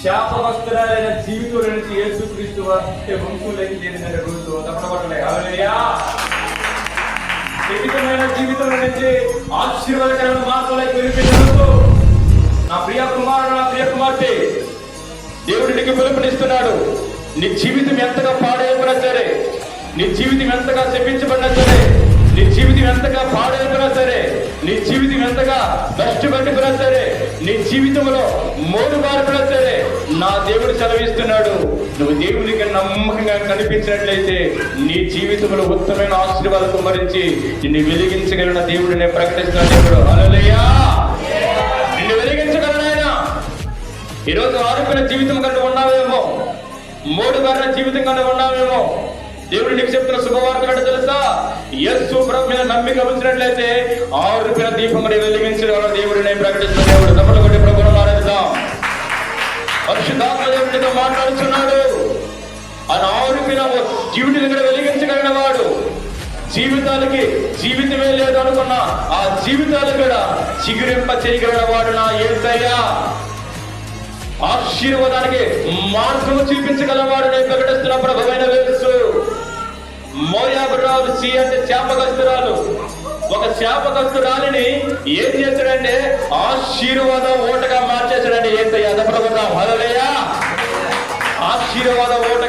శాపగ్రస్తురాలైన జీవితంలో నుంచి యేసుక్రీస్తు వంశంలోకి చేరిన రోజు తప్పబడలే. హల్లెలూయా. శక్తిమైన జీవితంలో నుంచి ఆశీర్వాదకరమైన మార్గంలోకి వెళ్ళిపోయిన నా ప్రియ కుమారుడు, నా ప్రియ కుమార్తె, దేవుడు నీకు పిలుపునిస్తున్నాడు. నీ జీవితం ఎంతగా పాడైపోయినా సరే, నీ జీవితం ఎంతగా శపించబడినా సరే, నీ జీవితం ఎంతగా పాడైపోయినా సరే, నీ జీవితం ఎంతగా కష్టపడిపోయినా సరే, నీ జీవితంలో మోడు బారిపోయినా సరే, నా దేవుడు సెలవిస్తున్నాడు, నువ్వు దేవునికి నమ్మకంగా కనిపించినట్లయితే నీ జీవితంలో ఉత్తమైన ఆశీర్వాదం కుమ్మరించి నిన్ను వెలిగించగలిగిన దేవుడు నేను ప్రకటిస్తున్న దేవుడు. హల్లెలూయా. నిన్ను వెలిగించగలడు ఆయన. ఈరోజు ఆరోగ్యమైన జీవితం కంటే ఉన్నావేమో, మోడు బారిన జీవితం కంటే ఉన్నావేమో. దేవుడు నీకు చెప్తున్న శుభవార్త అంటే తెలుసా? యేసు ప్రభు మీద నమ్మిక ఉంచినట్లయితే ఆరుపిన దీపం వెలిగించగల దేవుడు నేను ప్రకటిస్తున్న దేవుడు. తప్పలు కొట్టి ప్రభువును ఆరాధిద్దాం. పరిశుద్ధాత్మ దేవుడితో మాట్లాడుతున్నాడు. ఆయన ఆరుపిన జీవితం కూడా వెలిగించగలిగిన వాడు. జీవితాలకి జీవితమే లేదు అనుకున్న ఆ జీవితాలు కూడా చిగురింప చేయగలిగిన వాడు నా యేసయ్య. ఆశీర్వాదానికి మార్గము చూపించగలవాడు నేను ప్రకటిస్తున్న ప్రభువైన యేసు. మోయాబురాలు సి అంటే శాపగ్రస్తురాలు. ఒక శాపగ్రస్తురాలిని ఏం చేశాడంటే ఆశీర్వాద ఓటగా మార్చేశాడండి యేసయ్య. ప్రభుత్వం హల్లెలూయా. ఆశీర్వాద ఓటగా